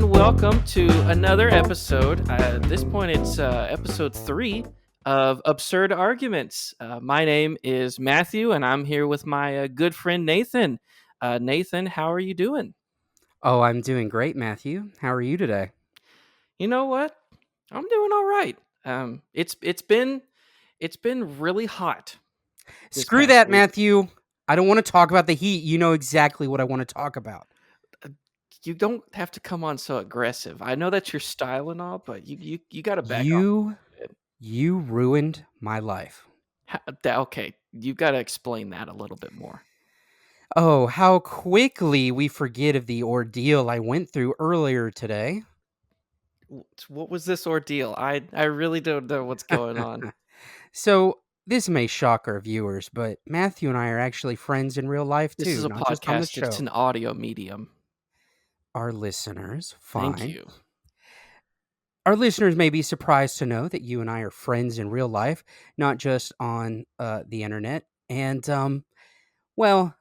and welcome to another episode. At this point, it's episode 3 of Absurd Arguments. My name is Matthew, and I'm here with my good friend Nathan. Nathan, how are you doing? Oh, I'm doing great, Matthew. How are you today? You know what? I'm doing all right. It's been really hot this Screw past that, week. Matthew. I don't want to talk about the heat. You know exactly what I want to talk about. You don't have to come on so aggressive. I know that's your style and all, but you got to back off You a bit. you ruined my life. Okay, you got to explain that a little bit more. Oh, how quickly we forget of the ordeal I went through earlier today. What was this ordeal? I really don't know what's going on. So, this may shock our viewers, but Matthew and I are actually friends in real life This is too, a not just on the podcast. It's show. an audio medium. Our listeners, Thank fine. you. Our listeners may be surprised to know that you and I are friends in real life, not just on the internet. And well,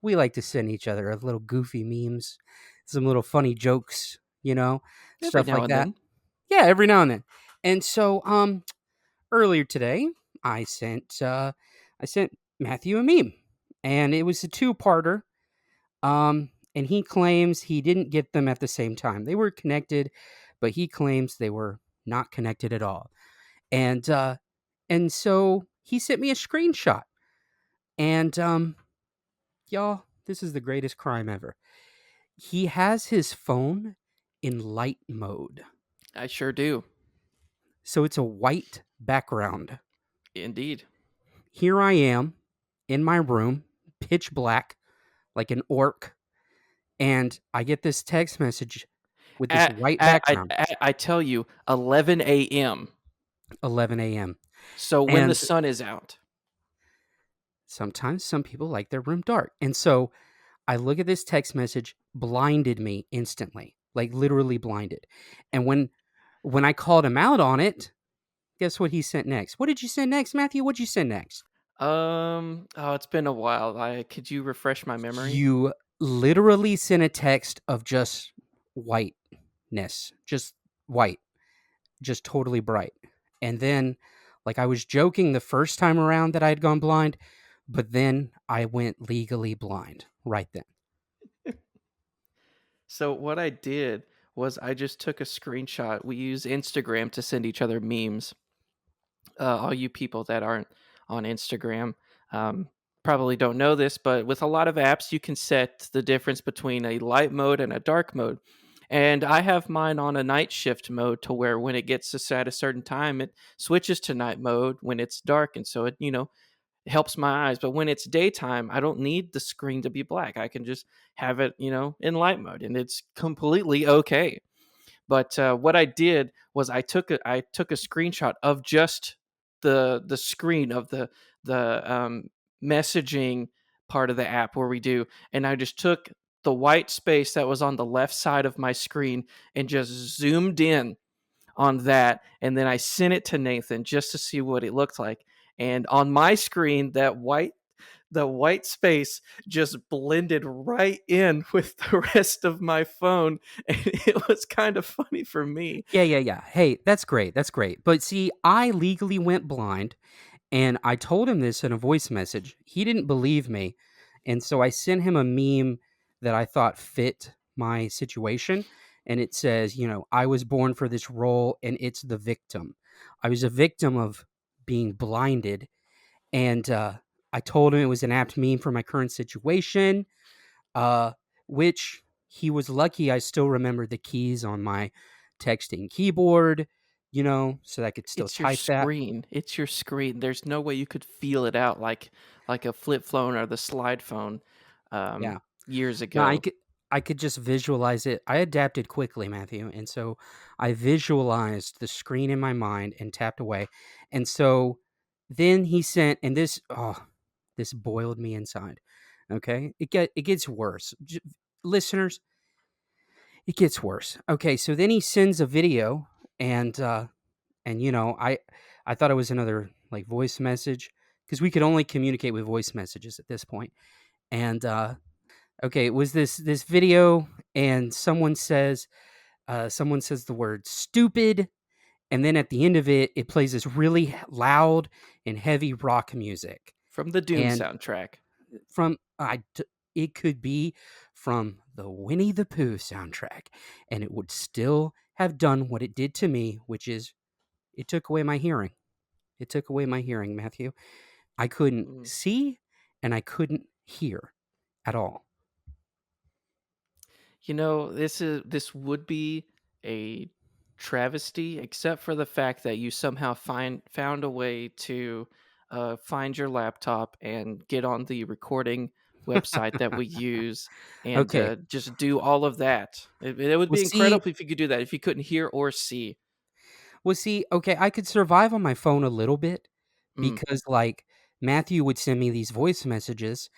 we like to send each other a little goofy memes, some little funny jokes, Every stuff now like and that. then. Yeah, every now and then. And so, earlier today, I sent Matthew a meme, and it was a two-parter. And he claims he didn't get them at the same time. They were connected, but he claims they were not connected at all. And so he sent me a screenshot, and y'all, this is the greatest crime ever. He has his phone in light mode. I sure do. So it's a white background. Indeed. Here I am in my room, pitch black, like an orc, and I get this text message with this At, white at, I, background, I tell you, 11 a.m. 11 a.m. So when the And sun is out. sometimes some people like their room dark. And so I look at this text message, blinded me instantly, like literally blinded. And when I called him out on it, guess what he sent next? What did you send next, Matthew? What'd you send next? Oh, it's been a while. Could you refresh my memory? You literally sent a text of just whiteness, just white, just totally bright. And then, like, I was joking the first time around that I had gone blind, but then I went legally blind right then. So what I did was I just took a screenshot. We use Instagram to send each other memes. All you people that aren't on Instagram um, probably don't know this, but with a lot of apps, you can set the difference between a light mode and a dark mode. And I have mine on a night shift mode to where when it gets to at a certain time, it switches to night mode when it's dark. And so it helps my eyes. But when it's daytime, I don't need the screen to be black. I can just have it in light mode and it's completely okay. But what I did was I took a screenshot of just the screen of the messaging part of the app where we do, and I just took the white space that was on the left side of my screen and just zoomed in on that, and then I sent it to Nathan just to see what it looked like. And on my screen, the white space just blended right in with the rest of my phone, and it was kind of funny for me. Yeah. Hey, that's great. That's great. But see, I legally went blind, and I told him this in a voice message. He didn't believe me. And so I sent him a meme that I thought fit my situation. And it says, I was born for this role, and it's the victim. I was a victim of being blinded. And I told him it was an apt meme for my current situation, uh, which he was lucky I still remembered the keys on my texting keyboard, so that I could still It's your type that. screen. It's your screen. There's no way you could feel it out like a flip phone or the slide phone Yeah. years No, I ago. could I could just visualize it. I adapted quickly, Matthew, and so I visualized the screen in my mind and tapped away. And so then he sent, and this boiled me inside. Okay, it gets worse. Listeners, it gets worse. Okay, so then he sends a video, and I thought it was another like voice message because we could only communicate with voice messages at this point. And Okay, it was this video, and someone says the word stupid, and then at the end of it, it plays this really loud and heavy rock music. From the Doom And soundtrack. from it could be from the Winnie the Pooh soundtrack, and it would still have done what it did to me, which is it took away my hearing. It took away my hearing, Matthew. I couldn't Mm. see and I couldn't hear at all. This would be a travesty, except for the fact that you somehow found a way to find your laptop and get on the recording website that we use and Okay. just do all of that. It would Well, be see, incredible if you could do that. If you couldn't hear or see. okay, I could survive on my phone a little bit Mm. because like Matthew would send me these voice messages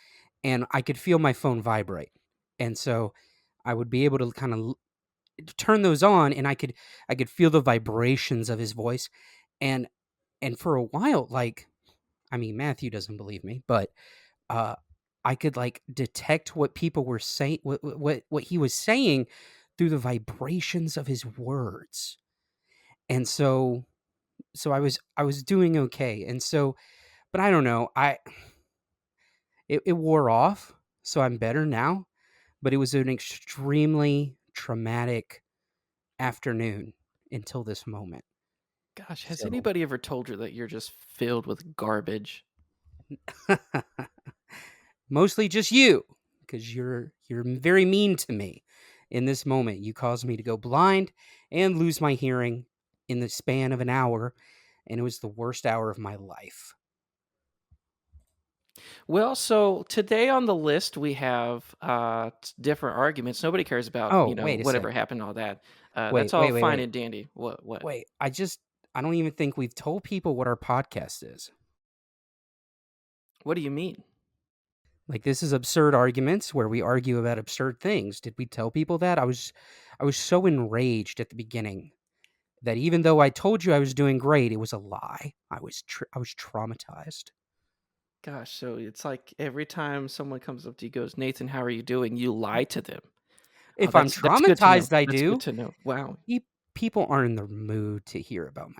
and I could feel my phone vibrate. And so I would be able to kind of turn those on and I could feel the vibrations of his voice and for a while like I mean Matthew doesn't believe me, but uh I could like detect what people were saying what he was saying through the vibrations of his words. And so I was doing okay. And so but I don't know. It wore off, so I'm better now, but it was an extremely traumatic afternoon until this moment. Gosh, has So anybody ever told you that you're just filled with garbage? mostly just you, because you're very mean to me. In this moment, you caused me to go blind and lose my hearing in the span of an hour, and it was the worst hour of my life. Well, so today on the list we have different arguments. Nobody cares about Oh, wait a whatever second. happened, all that. That's Wait, all wait, wait, fine wait, and dandy. What? wait. I don't even think we've told people what our podcast is. What do you mean? Like this is absurd arguments where we argue about absurd things. Did we tell people that? I was so enraged at the beginning that even though I told you I was doing great, it was a lie. I was traumatized. Gosh, so it's like every time someone comes up to you, goes, Nathan, how are you doing? You lie to them. Oh, If I'm that's good to know. traumatized, I That's good do. to know. Wow. Pe- People aren't in the mood to hear about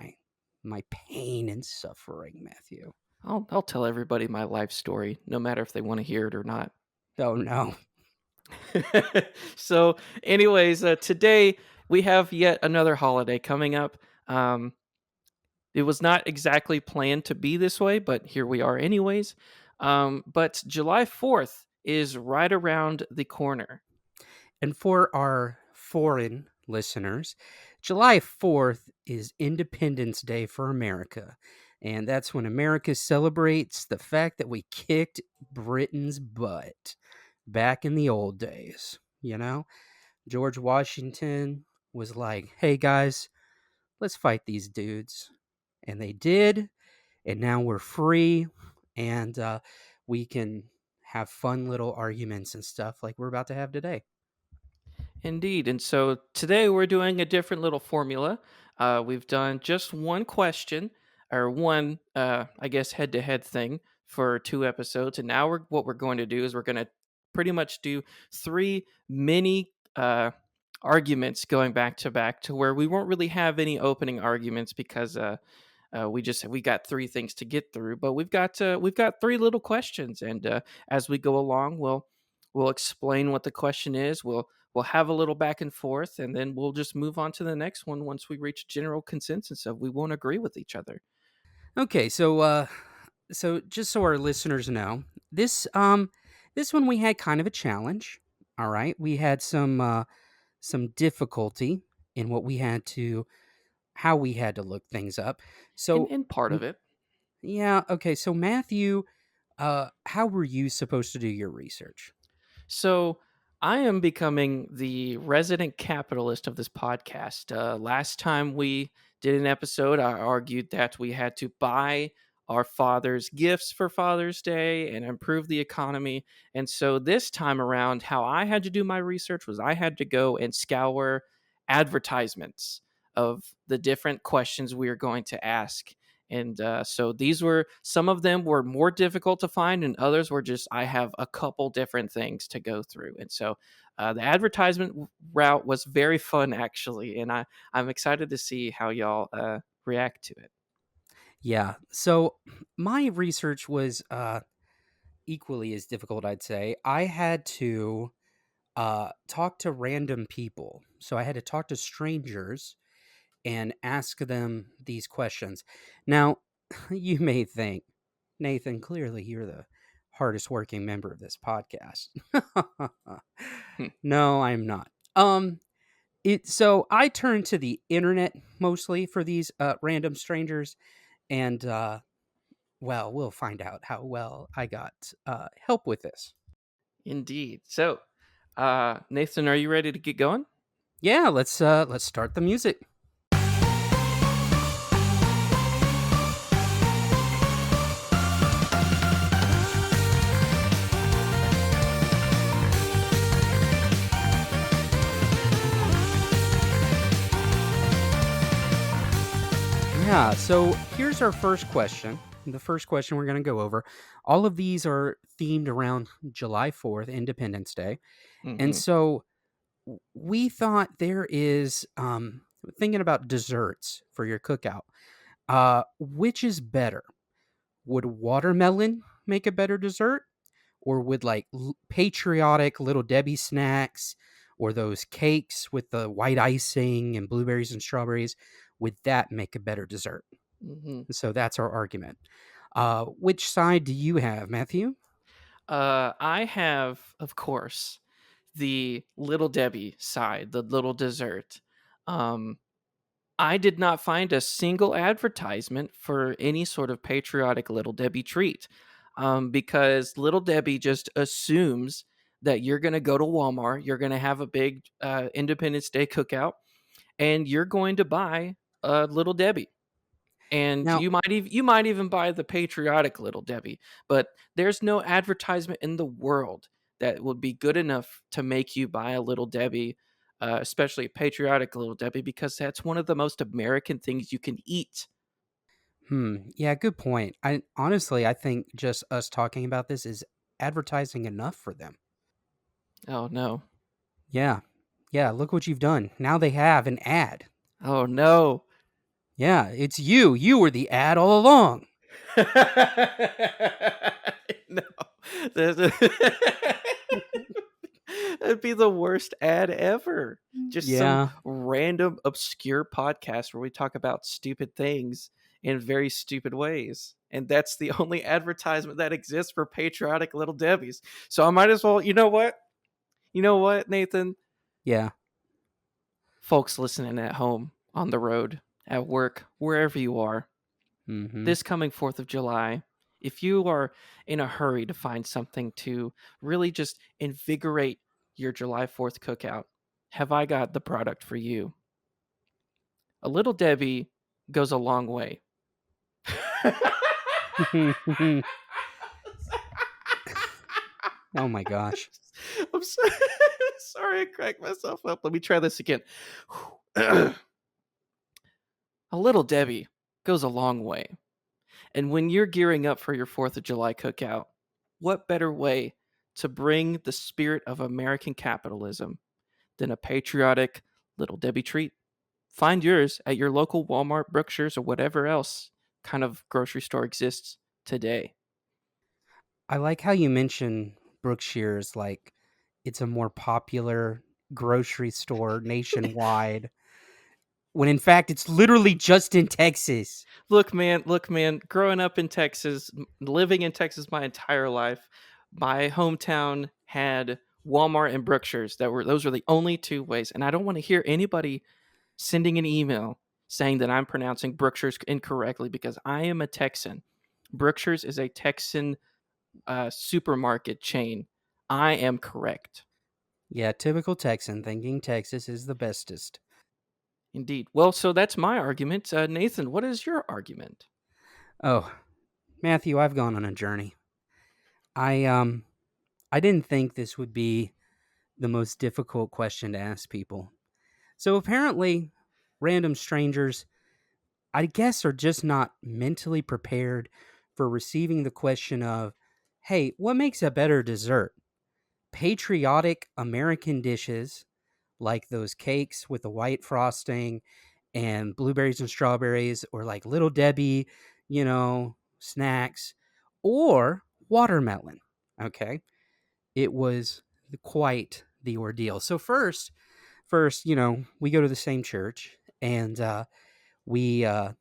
my pain and suffering, Matthew. I'll tell everybody my life story, no matter if they want to hear it or not. Oh no. So, anyways, today we have yet another holiday coming up. Um, It was not exactly planned to be this way, but here we are anyways. But July 4th is right around the corner. And for our foreign listeners, July 4th is Independence Day for America. And that's when America celebrates the fact that we kicked Britain's butt back in the old days. You know, George Washington was like, hey guys, let's fight these dudes. And they did. And now we're free. And we can have fun little arguments and stuff like we're about to have today. Indeed. And so today we're doing a different little formula. We've done just one question or one, I guess, head to head thing for 2 episodes. And now what we're going to do is we're going to pretty much do three mini arguments going back to where we won't really have any opening arguments because we got three things to get through, but we've got three little questions, and as we go along, we'll explain what the question is. We'll have a little back and forth, and then we'll just move on to the next one once we reach general consensus of we won't agree with each other. Okay, so just so our listeners know, this one we had kind of a challenge. All right, we had some difficulty in what we had to how we had to look things up. So In part m- of it. yeah, okay. So Matthew, how were you supposed to do your research? So I am becoming the resident capitalist of this podcast. Last time we did an episode, I argued that we had to buy our fathers gifts for Father's Day and improve the economy. And so this time around, how I had to do my research was I had to go and scour advertisements of the different questions we are going to ask. And so these were, some of them were more difficult to find, and others were just, I have a couple different things to go through. And so the advertisement route was very fun, actually. And I'm excited to see how y'all react to it. Yeah. So my research was equally as difficult, I'd say. I had to talk to random people. So I had to talk to strangers and ask them these questions. Now, you may think, Nathan, clearly you're the hardest working member of this podcast. Hmm. No, I'm not. So I turned to the internet mostly for these random strangers, and well, we'll find out how well I got help with this. Indeed. So, Nathan, are you ready to get going? Yeah, let's start the music. Yeah, so here's our first question. The first question we're going to go over. All of these are themed around July 4th, Independence Day. And Hmm. so we thought there is thinking about desserts for your cookout. Which is better? Would watermelon make a better dessert, or would like patriotic little Debbie snacks or those cakes with the white icing and blueberries and strawberries, would that make a better dessert? Hmm. So that's our argument. Which side do you have, Matthew? I have, of course, the Little Debbie side, the little dessert. Um, I did not find a single advertisement for any sort of patriotic Little Debbie treat, because Little Debbie just assumes that you're going to go to Walmart, you're going to have a big Independence Day cookout, and you're going to buy a Little Debbie. And Now, you might even buy the patriotic Little Debbie, but there's no advertisement in the world that would be good enough to make you buy a Little Debbie, especially a patriotic Little Debbie, because that's one of the most American things you can eat. yeah, good point. I honestly, I think just us talking about this is advertising enough for them. Oh no. Yeah, yeah. Look what you've done. Now they have an ad. Oh no. Yeah, it's you. You were the ad all along. No. There's- That'd be the worst ad ever. Just some Yeah. random obscure podcast where we talk about stupid things in very stupid ways. And that's the only advertisement that exists for patriotic Little Debbie's. So I might as well, you know what? You know what, Nathan? Yeah. Folks listening at home, on the road, at work, wherever you are, Mm-hmm. this coming 4th of July, if you are in a hurry to find something to really just invigorate your July 4th cookout, have I got the product for you? A Little Debbie goes a long way. Oh my gosh. I'm sorry. Sorry, I cracked myself up. Let me try this again. A Little Debbie goes a long way. And when you're gearing up for your 4th of July cookout, what better way to bring the spirit of American capitalism than a patriotic Little Debbie treat? Find yours at your local Walmart, Brookshire's, or whatever else kind of grocery store exists today. I like how you mention Brookshire's like it's a more popular grocery store nationwide when in fact it's literally just in Texas. Look, man, growing up in Texas, living in Texas my entire life, my hometown had Walmart and Brookshire's. Those were the only two ways. And I don't want to hear anybody sending an email saying that I'm pronouncing Brookshire's incorrectly because I am a Texan. Brookshire's is a Texan supermarket chain. I am correct. Yeah, typical Texan thinking Texas is the bestest. Indeed. Well, so that's my argument. Nathan, what is your argument? Oh, Matthew, I've gone on a journey. I I didn't think this would be the most difficult question to ask people. So apparently, random strangers, I guess, are just not mentally prepared for receiving the question of, hey, what makes a better dessert? Patriotic American dishes like those cakes with the white frosting and blueberries and strawberries, or like Little Debbie, snacks, or watermelon. Okay. It was quite the ordeal. So first, we go to the same church, and we uh,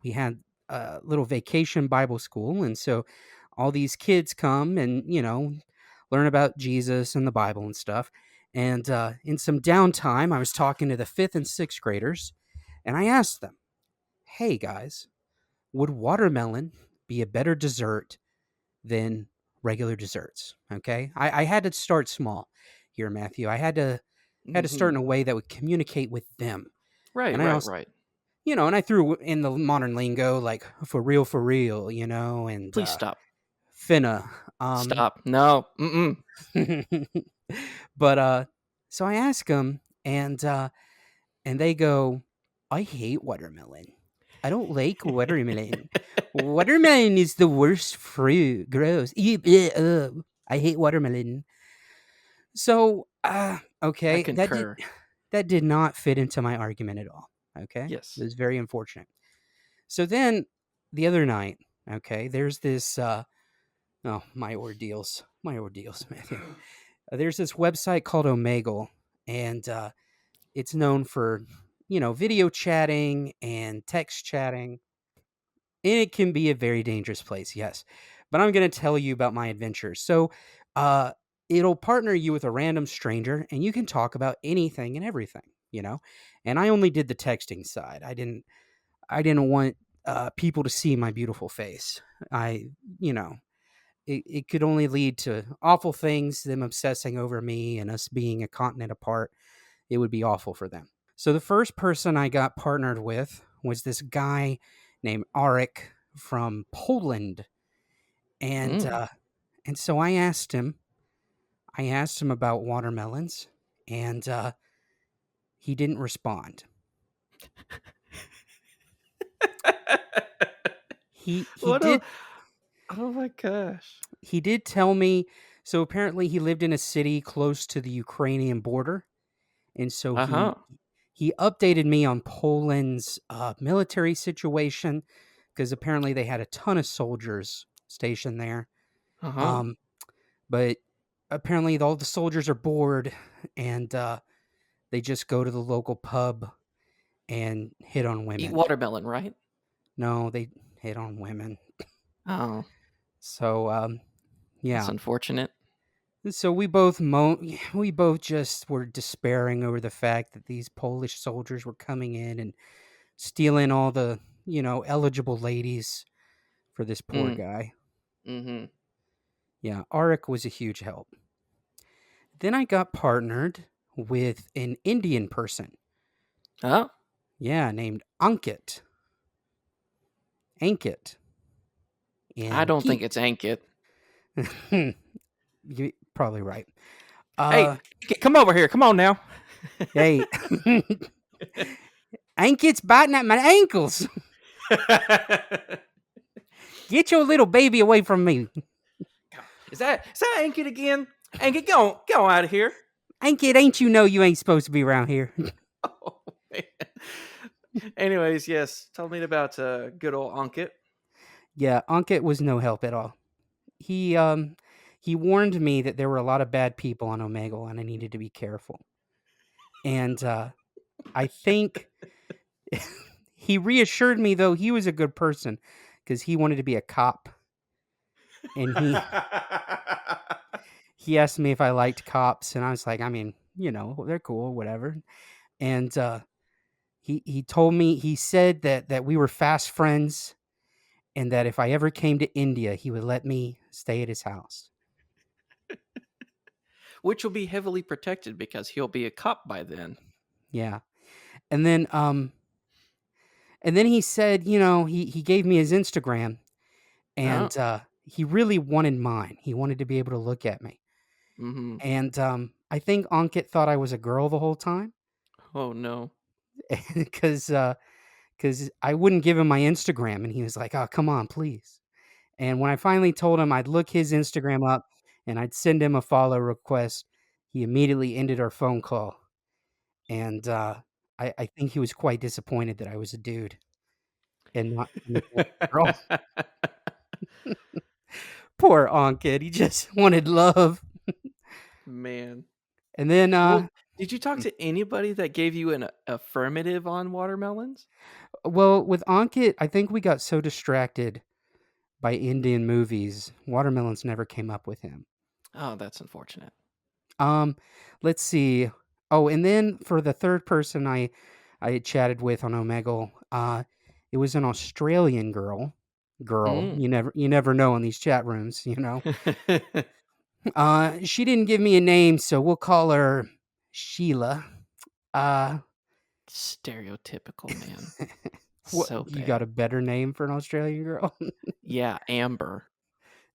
we had a little vacation Bible school, and so all these kids come and learn about Jesus and the Bible and stuff. And in some downtime, I was talking to the fifth and sixth graders, and I asked them, "Hey guys, would watermelon be a better dessert than regular desserts?" Okay, I had to start small here, Matthew. I had to start Mhm. in a way that would communicate with them, Right, and I right, also right. and I threw in the modern lingo like for real, and Please stop. finna. Um, Stop. No. Mm-mm. but so I ask them, and they go, "I hate watermelon. I don't like watermelon. Watermelon is the worst fruit. Gross. Ew, bleh, ugh. I hate watermelon." So, I okay, concur. that did not fit into my argument at all. Okay, it Yes. was very unfortunate. So then the other night, okay, there's this oh, my ordeals, Matthew. There's this website called Omegle, and it's known for video chatting and text chatting. And it can be a very dangerous place, yes. But I'm going to tell you about my adventures. So, uh, it'll partner you with a random stranger, and you can talk about anything and everything. And I only did the texting side. I didn't want people to see my beautiful face. I, you know, it could only lead to awful things, them obsessing over me and us being a continent apart. It would be awful for them. So the first person I got partnered with was this guy named Arik from Poland, and Mm. uh, and so I asked him. I asked him about watermelons, and he didn't respond. He he What a did oh my gosh. he did tell me. So apparently he lived in a city close to the Ukrainian border, and so Uh-huh. he updated me on Poland's military situation, because apparently they had a ton of soldiers stationed there. Uh-huh. Um, but apparently all the soldiers are bored, and they just go to the local pub and hit on Eat women. watermelon, right? No, they hit on women. Oh, So that's yeah. unfortunate. So we both just were despairing over the fact that these Polish soldiers were coming in and stealing all the eligible ladies for this poor Mm. guy. Mhm. Yeah, Arik was a huge help. Then I got partnered with an Indian person. Oh, Yeah, named Ankit. Ankit. I And don't think he it's Ankit. you're probably right. Hey, Uh come over here. Come on now. hey. Ankit's biting at my ankles. Get your little baby away from me. Is that Ankit again? Ankit, go out of here. Ankit, ain't you ain't supposed to be around here. Oh, man. Anyways, yes. Tell me about good old Ankit. Yeah, Ankit was no help at all. He warned me that there were a lot of bad people on Omegle and I needed to be careful. And I think he reassured me, though, he was a good person because he wanted to be a cop, and he asked me if I liked cops, and I was like, I mean, they're cool, whatever. And he told me, he said that we were fast friends, and that if I ever came to India, he would let me stay at his house. Which will be heavily protected because he'll be a cop by then. Yeah. And then he said, he gave me his Instagram, Oh. and he really wanted mine. He wanted to be able to look at me. Mm-hmm. And I think Ankit thought I was a girl the whole time, Oh no. because because I wouldn't give him my Instagram, and he was like, "Oh, come on, please." And when I finally told him I'd look his Instagram up and I'd send him a follow request, he immediately ended our phone call. And I think he was quite disappointed that I was a dude and not a girl. Poor Ankit, he just wanted love. Man. And then, Well, did you talk to anybody that gave you an affirmative on watermelons? well, with Ankit, I think we got so distracted by Indian movies, watermelons never came up with him. Oh, that's unfortunate. Um, let's see. Oh, and then for the third person I had chatted with on Omegle, it was an Australian girl. Girl, Mm. you never know in these chat rooms, you know. She didn't give me a name, so we'll call her Sheila. Uh, Stereotypical, man. what So you got bad. a better name for an Australian girl? Yeah, Amber.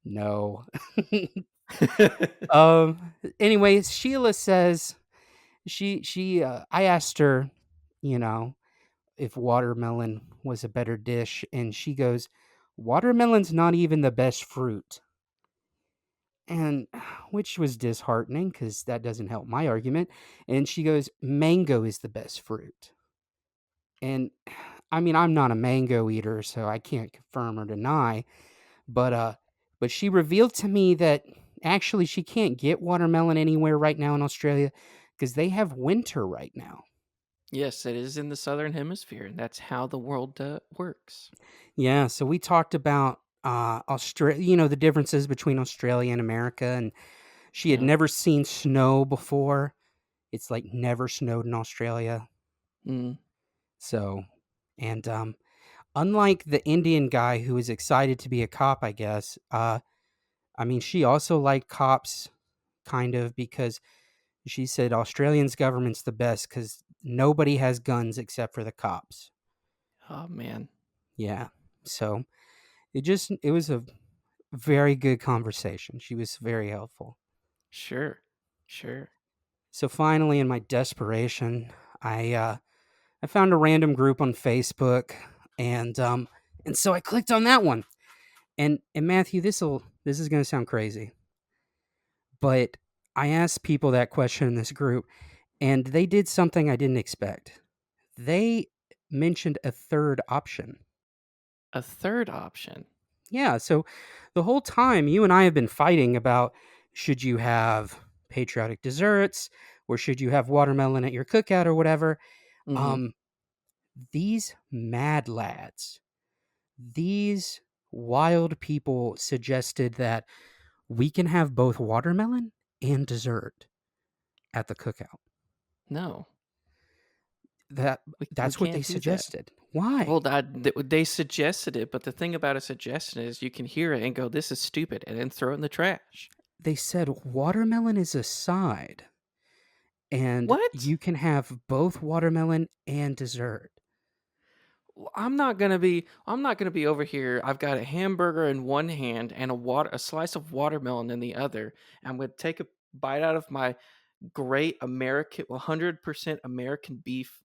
No. Anyways, Sheila says I asked her, you know, if watermelon was a better dish, and she goes, "Watermelon's not even the best fruit." And which was disheartening because that doesn't help my argument. And she goes, "Mango is the best fruit." And I mean, I'm not a mango eater, so I can't confirm or deny, but but she revealed to me that actually she can't get watermelon anywhere right now in Australia because they have winter right now. Yes, it is in the southern hemisphere, and that's how the world works. Yeah, so we talked about Australia, you know, the differences between Australia and America, and she had Yeah. never seen snow before. It's like never snowed in Australia. Mm. So, and unlike the Indian guy who was excited to be a cop, I guess, I mean, she also liked cops kind of because she said Australians' government's the best because nobody has guns except for the cops. Oh man. Yeah. So it was a very good conversation. She was very helpful. Sure. Sure. So finally, in my desperation, I found a random group on Facebook, and so I clicked on that one. And Matthew, this is gonna sound crazy, but I asked people that question in this group, and they did something I didn't expect. They mentioned a third option. A third option. Yeah, so the whole time you and I have been fighting about should you have patriotic desserts or should you have watermelon at your cookout or whatever. Mhm. Um, these mad lads, these wild people suggested that we can have both watermelon and dessert at the cookout. No. That We that's what they can't do that. suggested. Why? Well, they suggested it, but the thing about a suggestion is you can hear it and go, "This is stupid," and then throw it in the trash. They said watermelon is a side and What? you can have both watermelon and dessert. I'm not gonna be over here. I've got a hamburger in one hand and a slice of watermelon in the other. I'm gonna take a bite out of my great American 100% American beef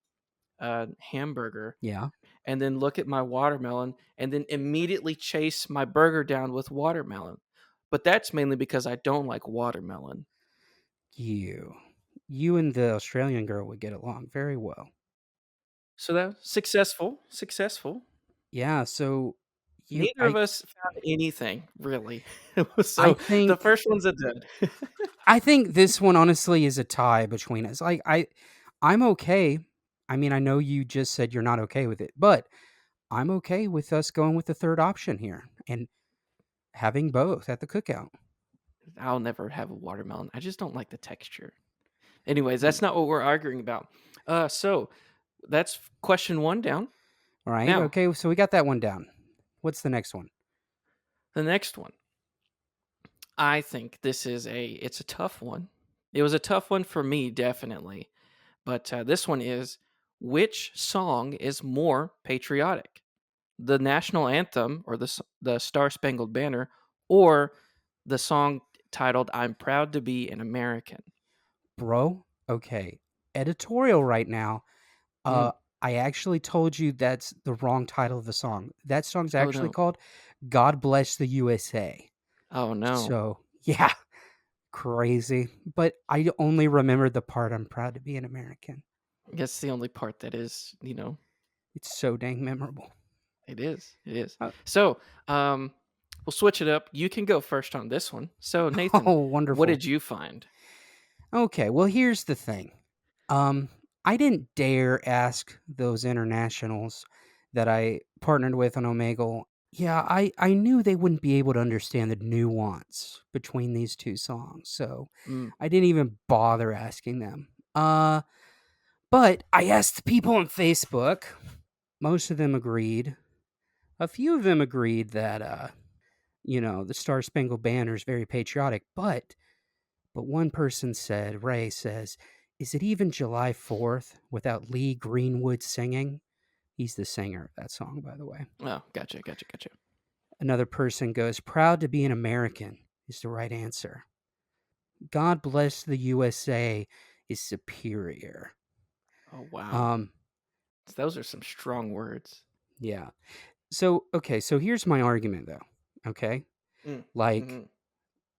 hamburger Yeah. and then look at my watermelon and then immediately chase my burger down with watermelon. But that's mainly because I don't like watermelon. You. You and the Australian girl would get along very well. So that successful, successful. Yeah, so you Neither of us found anything really. I So the think first one's a dud. I think this one honestly is a tie between us. Like I'm okay. I mean, I know you just said you're not okay with it, but I'm okay with us going with the third option here and having both at the cookout. I'll never have a watermelon. I just don't like the texture. Anyways, Mm, that's not what we're arguing about. So that's question one down. all right. Now, Okay, so we got that one down. What's the next one? the next one. I think it's a tough one. It was a tough one for me, definitely. But this one is which song is more patriotic? The national anthem or the Star-Spangled Banner or the song titled I'm Proud to Be an American? Bro, okay. Editorial right now. Mm. I actually told you that's the wrong title of the song. That song's Oh, actually no. called God Bless the USA. Oh, no. So, yeah, crazy. But I only remembered the part I'm proud to be an American. I guess the only part that is, It's so dang memorable. it is. It is. Uh, So, we'll switch it up. You can go first on this one. So, Nathan, oh, what wonderful. did you find? Okay, well, here's the thing. Um, I didn't dare ask those internationals that I partnered with on Omegle. Yeah, I knew they wouldn't be able to understand the nuance between these two songs, so Mm, I didn't even bother asking them. But I asked the people on Facebook. Most of them agreed. A few of them agreed that the Star Spangled Banner is very patriotic, but one person said, Ray says, is it even July 4th without Lee Greenwood singing? He's the singer of that song, by the way. oh, gotcha, gotcha, gotcha. Another person goes, proud to be an American is the right answer. God bless the USA is superior. Oh, wow. Um, Those are some strong words. yeah. So, okay, so here's my argument though. Okay? Mm, Like, mhm.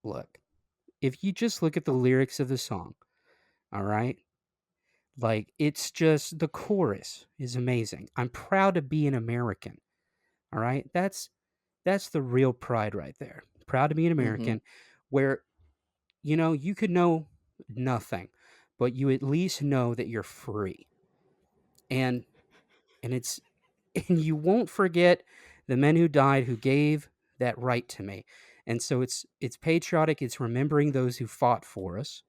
look, if you just look at the lyrics of the song, all right? Like, it's just the chorus is amazing. I'm proud to be an American. All right? That's the real pride right there. Proud to be an Mhm. American where you could know nothing, but you at least know that you're free. And it's and you won't forget the men who died who gave that right to me. And so it's patriotic, it's remembering those who fought for us,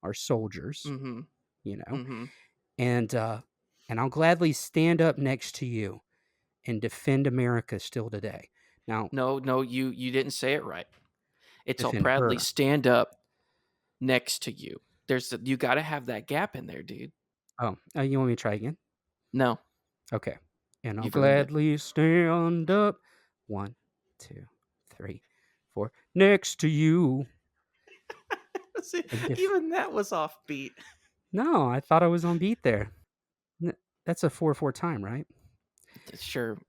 our soldiers, Mhm. you know. Mhm. And I'll gladly stand up next to you and defend America still today. Now, No, no, you didn't say it right. It's "I'll defend proudly her. stand up next to you." You gotta have that gap in there, dude. Oh, you want me to try again? No, Okay. And I'll you've ruined it. gladly stand up. 1, 2, 3, 4. Next to you. See, And even that was offbeat. no, I thought I was on beat there. That's a 4/4 time, right? Sure.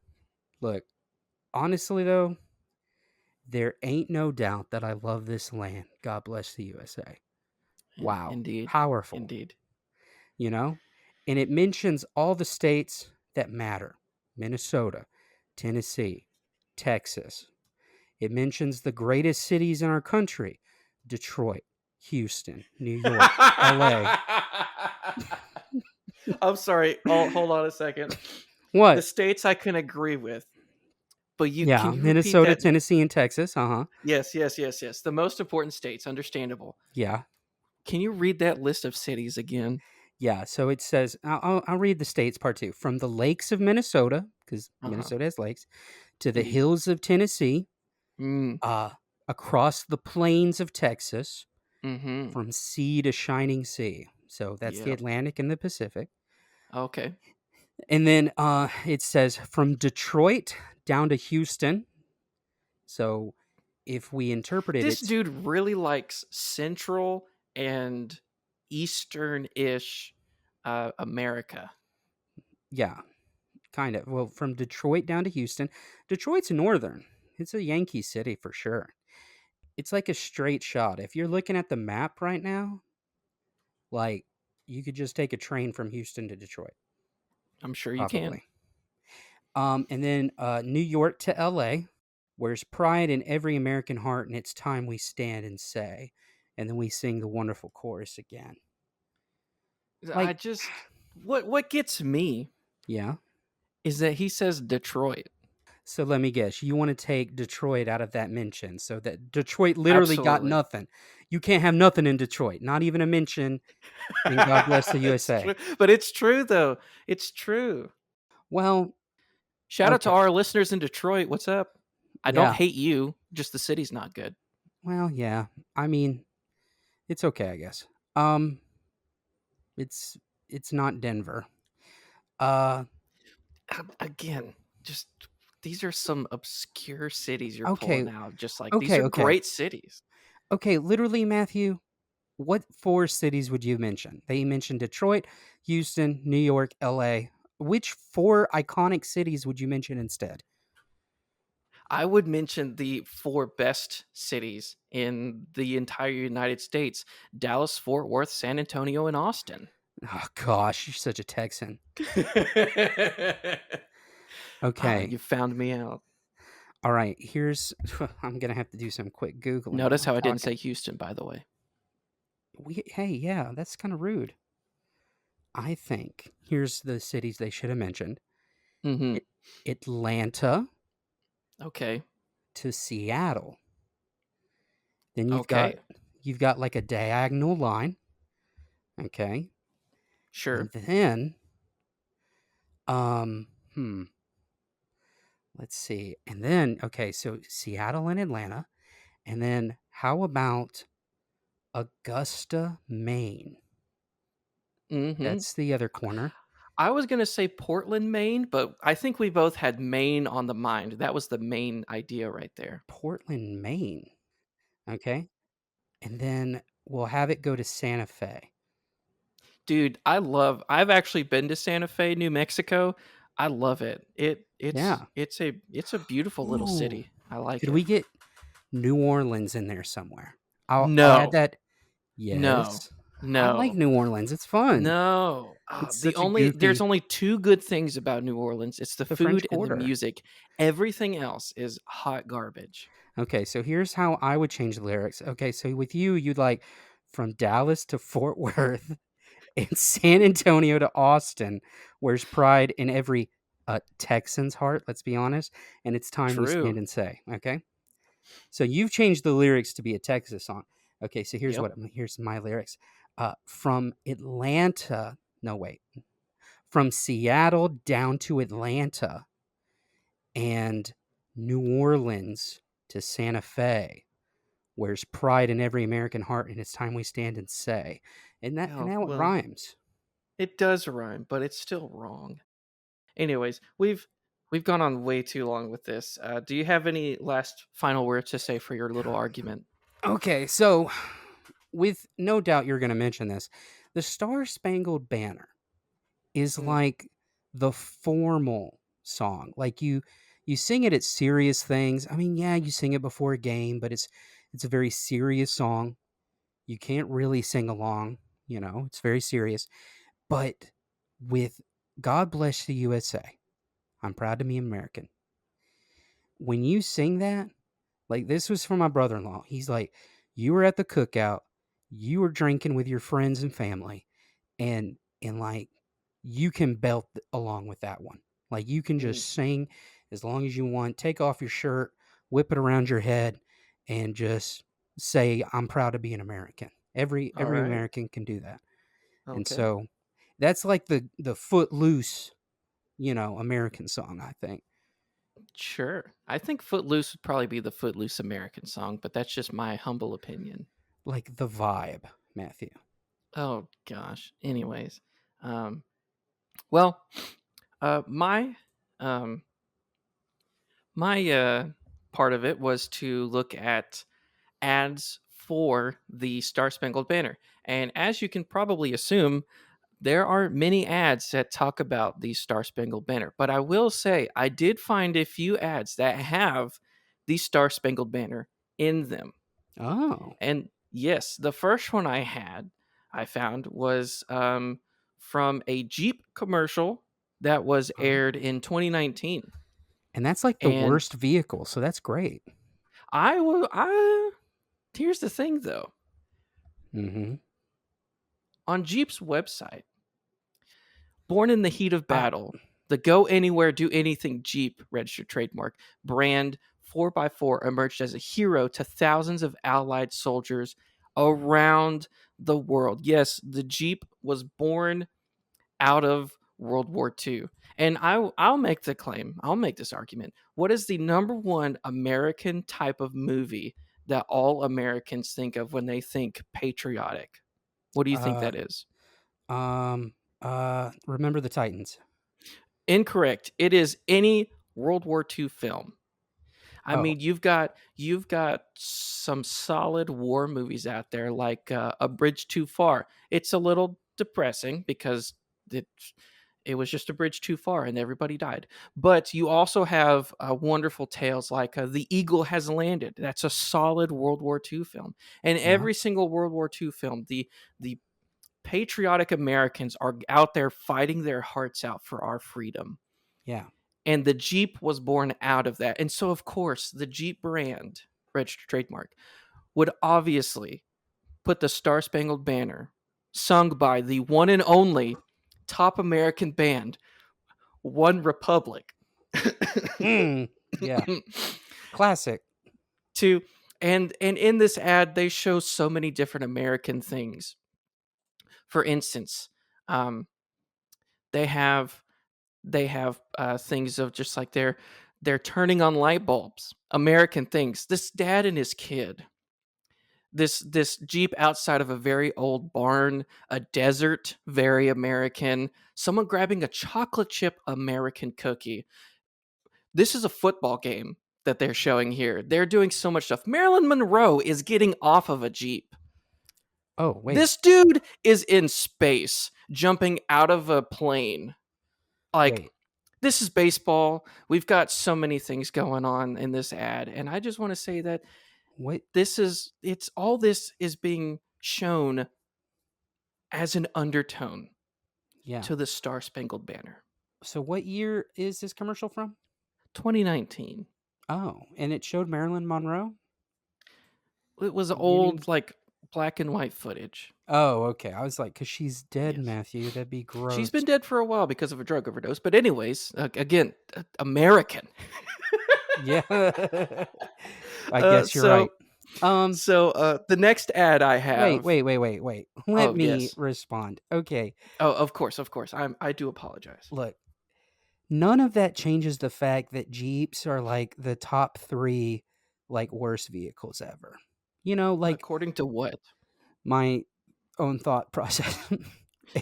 Look, honestly though, there ain't no doubt that I love this land. God bless the USA. Wow. Indeed. Powerful, Indeed. you know? And it mentions all the states that matter. Minnesota, Tennessee, Texas. It mentions the greatest cities in our country: Detroit, Houston, New York, LA. I'm sorry. Oh, hold on a second. The What? states I can agree with, but can Yeah, you repeat Minnesota, that? Tennessee, and Texas. Uh huh. Yes, yes, yes, yes. The most important states, understandable. Yeah. Can you read that list of cities again? Yeah. So it says, I'll read the states part two. From the lakes of Minnesota, because Uh-huh. Minnesota has lakes, to the Indeed. hills of Tennessee, Mm. uh, across the plains of Texas, Mm-hmm. from sea to shining sea. So that's the Yep. Atlantic and the Pacific. Okay. And then it says from Detroit down to Houston. So if we interpret it, This it's, dude really likes central and eastern-ish America. yeah, kind of. Well, from Detroit down to Houston. Detroit's northern. It's a Yankee city for sure. It's like a straight shot. If you're looking at the map right now, like you could just take a train from Houston to Detroit, I'm sure you can. probably. And then New York to LA. Where's pride in every American heart, and it's time we stand and say. And then we sing the wonderful chorus again. I Like, just what gets me yeah. is that he says Detroit. So let me guess. You want to take Detroit out of that mention so that Detroit literally got Absolutely. nothing. You can't have nothing in Detroit, not even a mention in God Bless the It's USA. true. But it's true though. It's true. Well, Shout out to okay. our listeners in Detroit. What's up? I don't Yeah. hate you, just the city's not good. Well, yeah. I mean, it's okay, I guess. Um, it's it's not Denver. Uh, Again, just these are some obscure cities you're okay. pulling out. Just like these Okay, are okay. great cities. Okay, literally, Matthew, what four cities would you mention? They mentioned Detroit, Houston, New York, LA. Which four iconic cities would you mention instead? I would mention the 4 best cities in the entire United States: Dallas, Fort Worth, San Antonio, and Austin. Oh gosh, you're such a Texan. Ah, Okay. you found me out. All right. Here's I'm gonna have to do some quick googling while Notice I'm how I didn't talking. say Houston, by the way. Hey, yeah, that's kind of rude. I think here's the cities they should have mentioned: Mhm. it, Atlanta Okay. to Seattle. Then Okay. you've got like a diagonal line. Okay, and Sure. then um hmm let's see, and then okay, so Seattle and Atlanta, and then how about Augusta, Maine? Mhm. That's the other corner. I was gonna say Portland, Maine, but I think we both had Maine on the mind. That was the main idea right there. Portland, Maine. Okay, and then we'll have it go to Santa Fe. Dude, I've actually been to Santa Fe, New Mexico. I love it. Yeah. It's a beautiful little Ooh, city. I like could it. we get New Orleans in there somewhere? I'll add No. that. No. Yes, I like No. New Orleans. It's fun. No. It's The such a only there's goofy only 2 good things about New Orleans. It's the the French food and the Quarter. music. Everything else is hot garbage. Okay, so here's how I would change the lyrics. Okay, so with you, you'd like from Dallas to Fort Worth and San Antonio to Austin, where's pride in every Texan's heart, let's be honest, and it's time we stand True. and say, okay? So you've changed the lyrics to be a Texas song. Okay, so Yep. here's my lyrics. From Atlanta, no wait, from Seattle down to Atlanta and New Orleans to Santa Fe. Where's pride in every American heart, and it's time we stand and say. And Oh, now it well, rhymes. it does rhyme, but it's still wrong. Anyways, we've gone on way too long with this. Do you have any last final words to say for your little argument? Okay, so with no doubt you're going to mention this. The Star Spangled Banner is Mm, like the formal song. Like you sing it at serious things. I mean, yeah, you sing it before a game, but it's a very serious song. You can't really sing along, it's very serious. But with God Bless the USA, I'm proud to be American. When you sing that, like this was for my brother-in-law. He's like, you were at the cookout, you were drinking with your friends and family, and like you can belt along with that one. Like you can mm, just sing as long as you want, take off your shirt, whip it around your head, and just say, I'm proud to be an American. all Every right. American can do that. And Okay. so that's like the footloose, American song, I think. Sure. I think Footloose would probably be the Footloose American song, but that's just my humble opinion. Like the vibe, Matthew. Oh gosh. Anyways, um, well, my um, my part of it was to look at ads for the Star Spangled Banner, and as you can probably assume, there are many ads that talk about the Star Spangled Banner. But I will say, I did find a few ads that have the Star Spangled Banner in them. Oh. And yes, the first one I found was from a Jeep commercial that was Oh. aired in 2019. And that's like the And worst vehicle, so that's great. I here's the thing though. Mhm. On Jeep's website, born in the heat of Uh, battle, the go anywhere, do anything Jeep registered trademark brand 4x4 emerged as a hero to thousands of Allied soldiers around the world. Yes, the Jeep was born out of World War II. And I'll make the claim, I'll make this argument. What is the number one American type of movie that all Americans think of when they think patriotic? What do you think uh, that is? um, Remember the Titans. Incorrect. It is any World War II film. I Oh, mean, you've got some solid war movies out there, like A Bridge Too Far. It's a little depressing because it it was just a bridge too far and everybody died. But you also have wonderful tales like The Eagle Has Landed. That's a solid World War II film. And Yeah. every single World War II film, the patriotic Americans are out there fighting their hearts out for our freedom. Yeah. And the Jeep was born out of that. And so, of course, the Jeep brand, registered trademark, would obviously put the Star Spangled Banner, sung by the one and only top American band, One Republic, Mm, yeah. Classic. to and in this ad they show so many different American things. For instance, um, they have things of just like they're turning on light bulbs, American things. This dad and his kid, this Jeep outside of a very old barn, a desert, very American, someone grabbing a chocolate chip American cookie. This is a football game that they're showing here. They're doing so much stuff. Marilyn Monroe is getting off of a Jeep. Oh, wait. This dude is in space, jumping out of a plane. Like, Wait. this is baseball. We've got so many things going on in this ad, and I just want to say that What? it's all this is being shown as an undertone Yeah. to the Star Spangled Banner. So what year is this commercial from? 2019. Oh, and it showed Marilyn Monroe It was getting. old, like black and white footage. Oh, okay. I was like, because she's dead, Yes. Matthew. That'd be She's gross. been dead for a while because of a drug overdose. But, anyways, again, American. Yeah. I uh, guess you're right. so, the next ad I Wait, have. wait, wait, wait, wait. Let Oh, me yes. respond. Okay. Oh, of course, of course. I do apologize. Look, none of that changes the fact that Jeeps are like the top 3 like worst vehicles ever. Like According to what? my own thought process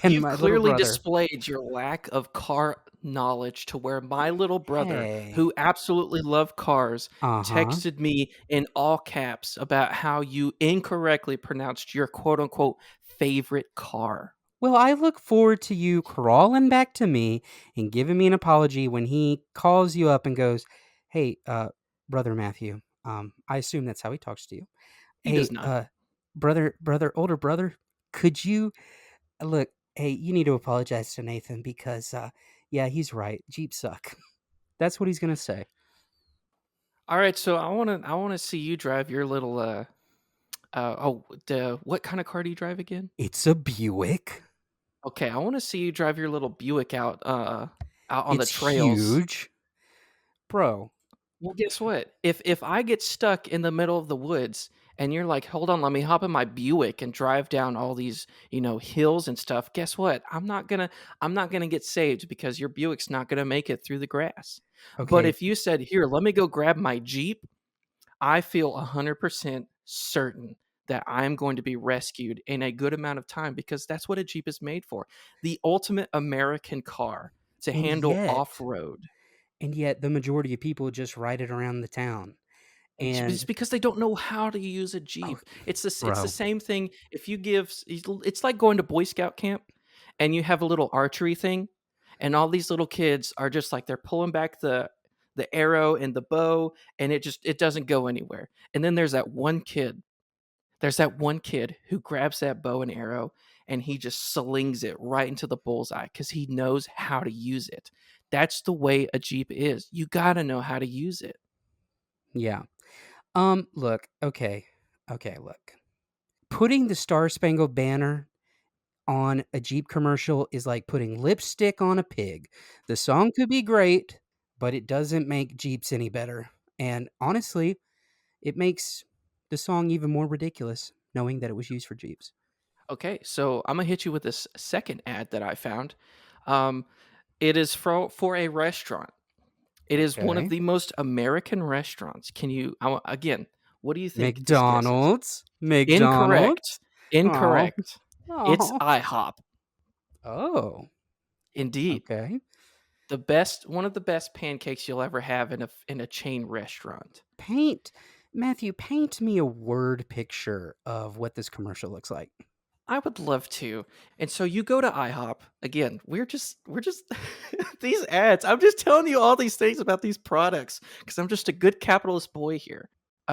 and You've my little clearly brother. displayed your lack of car knowledge to where my little brother, Hey. who absolutely loved cars, Uh-huh. texted me in all caps about how you incorrectly pronounced your quote unquote favorite car. Well, I look forward to you crawling back to me and giving me an apology when he calls you up and goes, "Hey, brother Matthew." I assume that's how he talks to you. He does "Hey, not. older brother, could you look, hey, you need to apologize to Nathan because yeah, he's right. Jeep suck." That's what he's going to say. All right, so I wanna see you drive your little what kind of car do you drive again? It's a Buick. Okay, I wanna see you drive your little Buick out on the It's trails. huge. Bro. Well, guess what? If I get stuck in the middle of the woods and you're like, "Hold on, let me hop in my Buick and drive down all these, hills and stuff." Guess what? I'm not gonna get saved because your Buick's not gonna make it through the grass. But Okay. if you said, "Here, let me go grab my Jeep," I feel 100% certain that I'm going to be rescued in a good amount of time because that's what a Jeep is made for. The ultimate American car to And handle yet, off-road. and yet the majority of people just ride it around the town. It's And because they don't know how to use a oh, Jeep. It's the bro. same thing if you give it's like going to Boy Scout camp and you have a little archery thing and all these little kids are just like they're pulling back the arrow and the bow and it doesn't go anywhere. And then there's that one kid who grabs that bow and arrow and he just slings it right into the bullseye cuz he knows how to use it. That's the way a Jeep is. You got to know how to use it. Yeah. Look, okay. Okay, look. Putting the Star Spangled Banner on a Jeep commercial is like putting lipstick on a pig. The song could be great, but it doesn't make Jeeps any better. And honestly, it makes the song even more ridiculous knowing that it was used for Jeeps. Okay, so I'm gonna hit you with this second ad that I found. Um, it is for a restaurant. It is one of Okay. the most American restaurants. Again? What do you think this guess is? McDonald's. McDonald's. Incorrect. Oh. Incorrect. It's Oh. IHOP. Oh. Indeed, Okay. one of the best pancakes you'll ever have in a chain restaurant. Paint Matthew, paint me a word picture of what this commercial looks like. I would love to. And so you go to IHOP. Again, we're just these ads. I'm just telling you all these things about these products because I'm just a good capitalist boy here.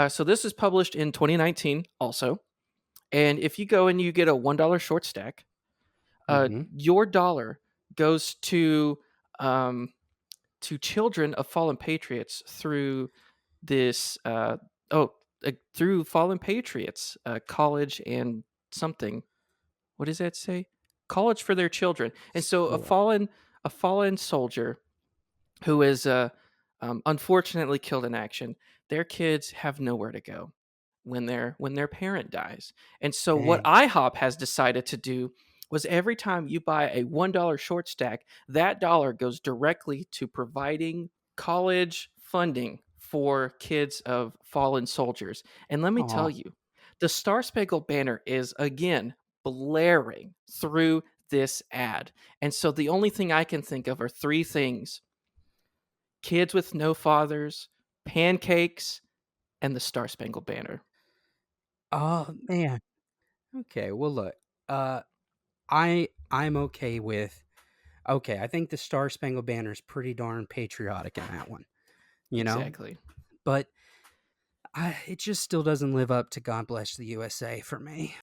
So this is published in 2019 also. And if you go and you get a $1 short stack, Hmm. your dollar goes um, to children of fallen patriots through this oh through fallen patriots college and something. What does that say? College for their children. And so Sure. a fallen soldier who is unfortunately killed in action, their kids have nowhere to go when their parent dies. And so what Dang. IHOP has decided to do was every time you buy a $1 short stack, that dollar goes directly to providing college funding for kids of fallen soldiers. And let me tell Oh. you, the Star Spangled Banner is again blaring through this ad. And so the only thing I can think of are three things: kids with no fathers, pancakes, and the Star Spangled Banner. Oh man. Okay. Well, look. Uh, I'm okay with. Okay, I think the Star Spangled Banner is pretty darn patriotic in that one. You know, Exactly. but it just still doesn't live up to God Bless the USA for me.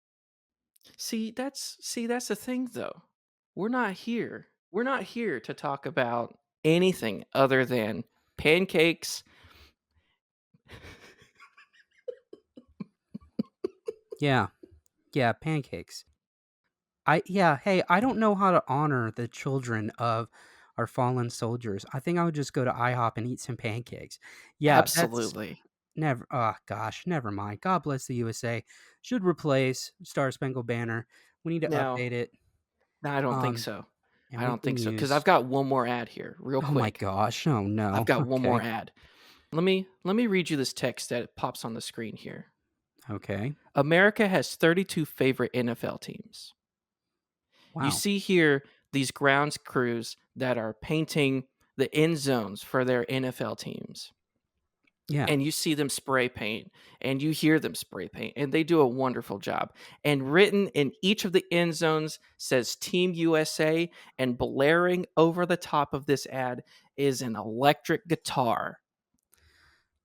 See, that's the thing though. We're not here. We're not here to talk about anything other than pancakes. Yeah, yeah, pancakes. Hey, I don't know how to honor the children of our fallen soldiers. I think I would just go to IHOP and eat some pancakes. Yeah, that's Absolutely. never. Oh gosh, never mind. God Bless the USA should replace Star Spangled Banner. We need to No, update it. no, I don't think Um, so. and I we don't can think so because use. I've got one more ad here, real Oh my quick. gosh! Oh I've no. got one more Okay. ad. Let me read you this text that pops on the screen here. Okay. America has 32 favorite NFL teams. You Wow. see here these grounds crews that are painting the end zones for their NFL teams. Yeah. And you see them spray paint and you hear them spray paint, and they do a wonderful job. And written in each of the end zones says Team USA, and blaring over the top of this ad is an electric guitar.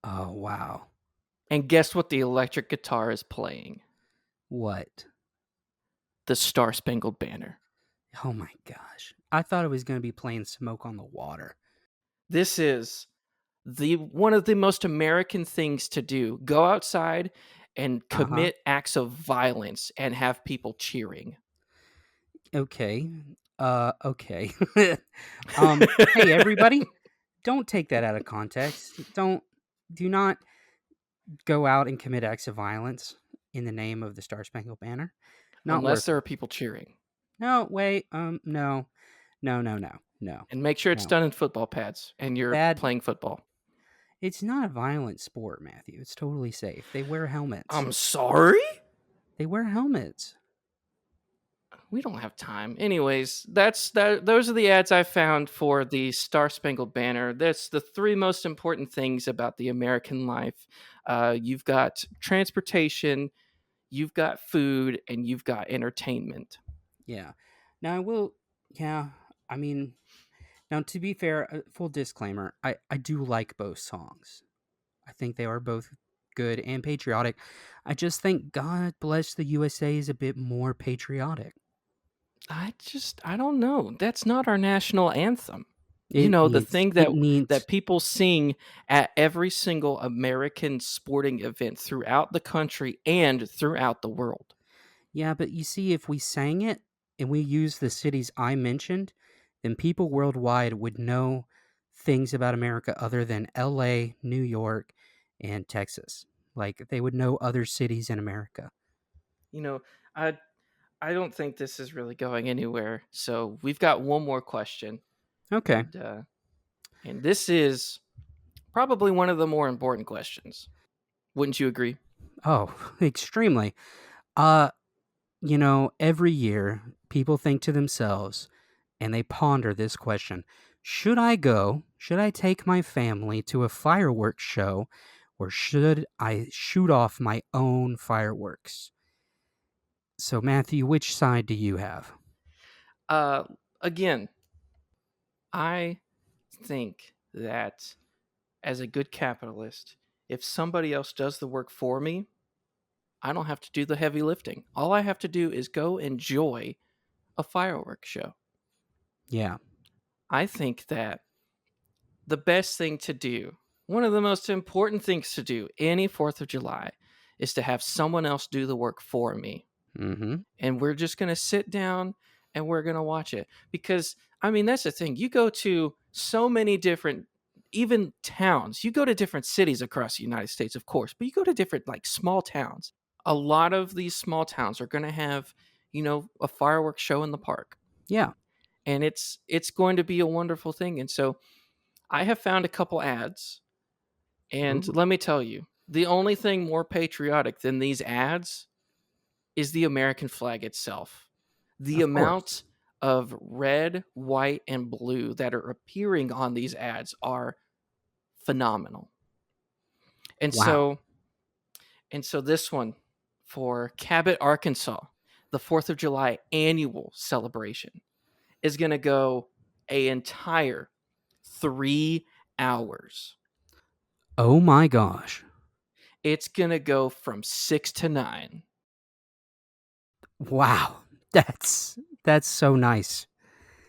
Oh wow. And guess what the electric guitar is playing? What? The Star Spangled Banner. Oh my gosh. I thought it was gonna be playing Smoke on the Water. This is the one of the most American things to do. Go outside and Uh huh. commit acts of violence and have people cheering. Okay. Okay. Hey everybody, don't take that out of context. Do not go out and commit acts of violence in the name of the Star Spangled Banner. Not Unless worth there it. are people cheering. No, wait. No. No, no, no. No. And make sure it's No. done in football pads and you're Bad. playing football. It's not a violent sport, Matthew. It's totally safe. They wear helmets. I'm sorry? They wear helmets. We don't have time. Anyways, those are the ads I found for the Star Spangled Banner. That's the three most important things about the American life. You've got transportation, you've got food, and you've got entertainment. Yeah. Now I will. Yeah. I mean, now to be fair, full disclaimer, I do like both songs. I think they are both good and patriotic. I just think God Bless the USA is a bit more patriotic. I don't know. That's not our national anthem. You It know, the needs thing it that needs people sing at every single American sporting event throughout the country and throughout the world. Yeah, but you see, if we sang it and we used the cities I mentioned, then people worldwide would know things about America other than LA, New York, and Texas. Like they would know other cities in America. You know, I I don't think this is really going anywhere. So we've got one more question, Okay. and this is probably one of the more important questions. Wouldn't you agree? Oh, extremely. Every year people think to themselves and they ponder this question: should I go? Should I take my family to a fireworks show or should I shoot off my own fireworks? So, Matthew, which side do you have? Uh, Again, I think that as a good capitalist, if somebody else does the work for me, I don't have to do the heavy lifting. All I have to do is go enjoy a fireworks show. Yeah. I think that the best thing to do, one of the most important things to do any 4th of July, is to have someone else do the work for me. Mm-hmm. And we're just going to sit down and we're going to watch it. Because, I mean, that's the thing. You go to so many different, even towns, you go to different cities across the United States, of course, but you go to different, like, small towns. A lot of these small towns are going to have, a fireworks show in the park. Yeah. And it's going to be a wonderful thing. And so I have found a couple ads, and Ooh, let me tell you, the only thing more patriotic than these ads is the American flag itself. The of course. amount of red, white, and blue that are appearing on these ads are phenomenal. And Wow. so and so this one for Cabot, Arkansas, the 4th of July annual celebration is going to go a entire 3 hours. Oh my gosh. It's going to go from 6 to 9. Wow. That's so nice.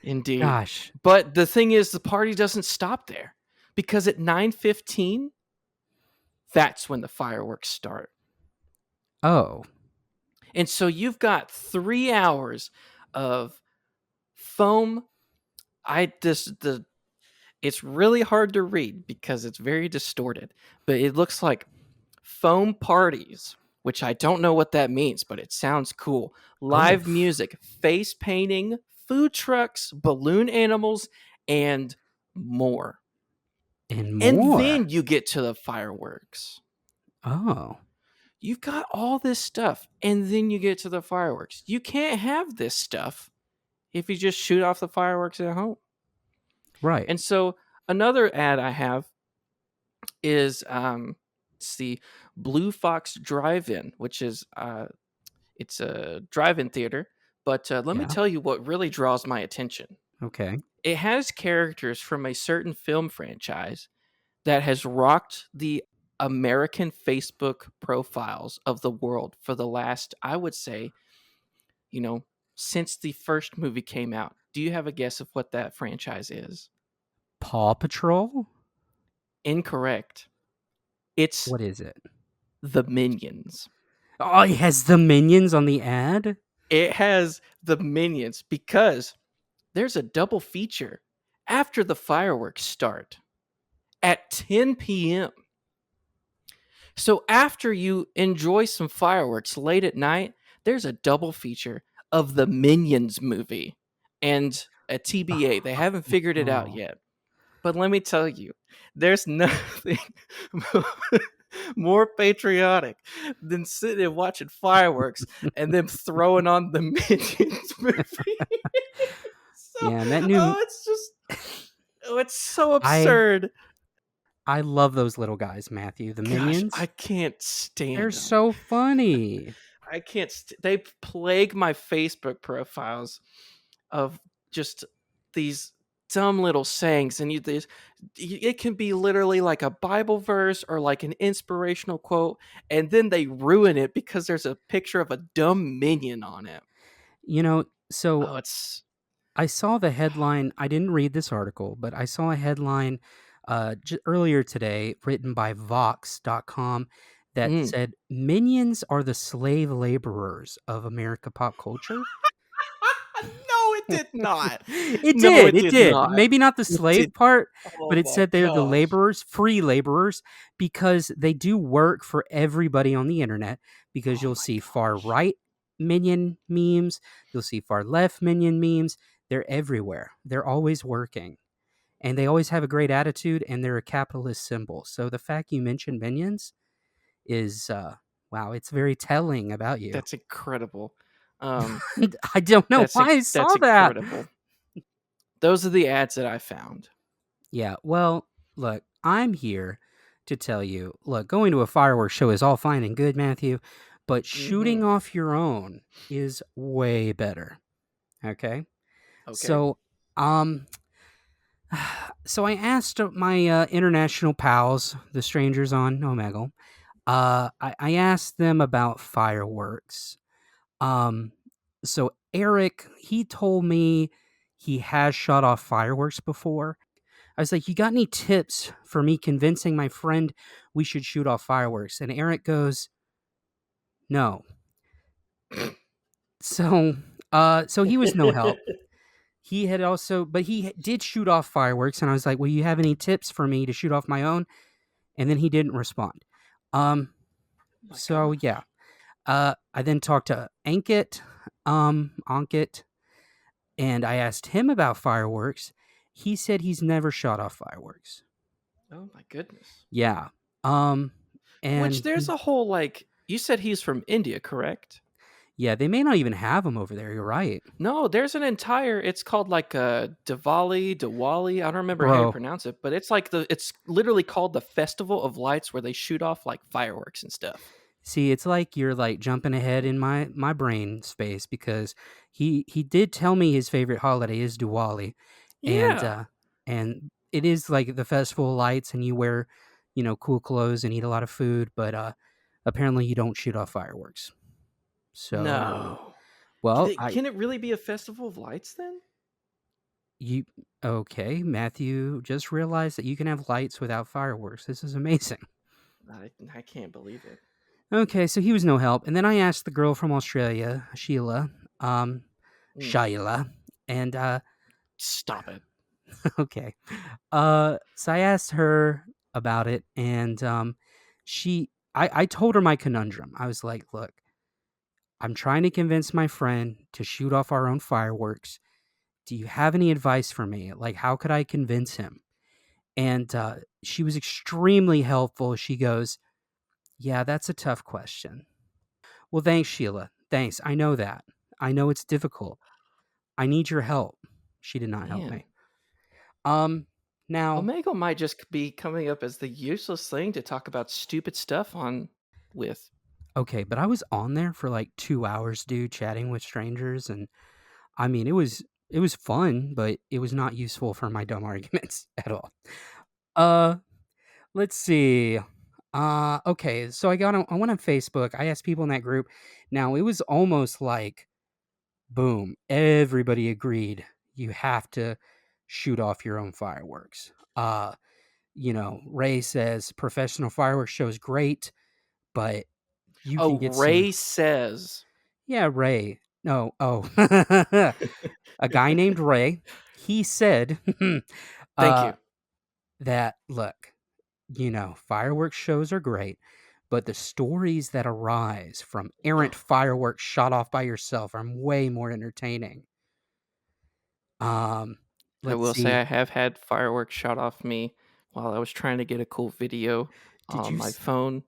Indeed. Gosh. But the thing is, the party doesn't stop there, because at 9:15, that's when the fireworks start. Oh. And so you've got 3 hours of foam. I this the It's really hard to read because it's very distorted, but it looks like foam parties, which I don't know what that means, but it sounds cool. Oh. Live music, face painting, food trucks, balloon animals, and more. And And more. then you get to the fireworks. Oh. You've got all this stuff, and then you get to the fireworks. You can't have this stuff if you just shoot off the fireworks at home. Right. And so another ad I have is it's the Blue Fox Drive-In, which is it's a drive-in theater. But let me Yeah. tell you what really draws my attention. Okay. It has characters from a certain film franchise that has rocked the American Facebook profiles of the world for the last, I would say, you know, since the first movie came out. Do you have a guess of what that franchise is? Paw Patrol? Incorrect. It's What is it? the Minions. Oh, it has the minions on the ad? It has the Minions because there's a double feature after the fireworks start at 10 p.m. So after you enjoy some fireworks late at night, there's a double feature of the Minions movie and a TBA. They haven't figured it out Oh. yet. But let me tell you, there's nothing more patriotic than sitting and watching fireworks and them throwing on the Minions movie. So, Yeah, and that new it's so I absurd. I love those little guys, Matthew. The Gosh, I minions? can't They're stand them. so funny. I can't. They plague my Facebook profiles of just these dumb little sayings, and it can be literally like a Bible verse or like an inspirational quote, and then they ruin it because there's a picture of a dumb minion on it. So Oh, it's I saw the headline. I didn't read this article, but I saw a headline earlier today written by Vox.com that mm. said minions are the slave laborers of America pop culture. No, it did not. It No, did. it It did did. not. Maybe not the It slave did. part, but Oh it my said they're the gosh. laborers, free laborers, because they do work for everybody on the internet. Because Oh you'll my see far gosh. right minion memes, you'll see far left minion memes. They're everywhere. They're always working. And they always have a great attitude, and they're a capitalist symbol. So the fact you mentioned minions is, wow, it's very telling about you. That's incredible. Um, I don't know that's why I that's saw that. incredible. Those are the ads that I found. Yeah, well, look, I'm here to tell you, look, going to a fireworks show is all fine and good, Matthew, but shooting Mhm. off your own is way better. Okay? Okay. So, um, so I asked my international pals, the strangers on Omegle, I asked them about fireworks. Um, so Eric, he told me he has shot off fireworks before. I was like, "You got any tips for me convincing my friend we should shoot off fireworks?" And Eric goes, "No." So, so he was no help. He had also, but did shoot off fireworks, and I was like, "Well, you have any tips for me to shoot off my own?" And then he didn't respond. Um, My so gosh. yeah. I then talked to Ankit, and I asked him about fireworks. He said he's never shot off fireworks. Oh my goodness. Yeah. Um, Which and there's a whole like you said he's from India, correct? yeah, they may not even have them over there. You're right, No, there's an entire it's called like Diwali. I don't remember how you bro. pronounce it, but it's literally called the Festival of Lights where they shoot off like fireworks and stuff. See, it's like you're like jumping ahead in my brain space because he did tell me his favorite holiday is Diwali, and Yeah. it is like the festival of lights, and you wear, cool clothes and eat a lot of food, but apparently you don't shoot off fireworks. So, No. well, I Can it really be a festival of lights then? you okay, Matthew just realized that you can have lights without fireworks. This is amazing. I can't believe it. Okay, so he was no help. And then I asked the girl from Australia, um, Mm, Sheila, and stop it. okay. So I asked her about it, and I told her my conundrum. I was like, look, I'm trying to convince my friend to shoot off our own fireworks. Do you have any advice for me? Like, how could I convince him? And she was extremely helpful. She goes, yeah, that's a tough question. Well, thanks, Sheila. Thanks. I know that. I know it's difficult. I need your help. She did not help Man, me. Um, now, Omegle might just be coming up as the useless thing to talk about stupid stuff on with. okay, but I was on there for like 2 hours, dude, chatting with strangers, and I mean, it was fun, but it was not useful for my dumb arguments at all. Uh, let's see. Okay, so I went on Facebook. I asked people in that group. Now it was almost like boom, everybody agreed you have to shoot off your own fireworks. Ray says professional fireworks show is great, but you Oh, can get some. Ray says. Yeah, Ray. No, oh, a guy named Ray. He said Thank uh, you. that look, fireworks shows are great, but the stories that arise from errant fireworks shot off by yourself are way more entertaining. Um, I let's will say see. I have had fireworks shot off me while I was trying to get a cool video Did on you my s- phone,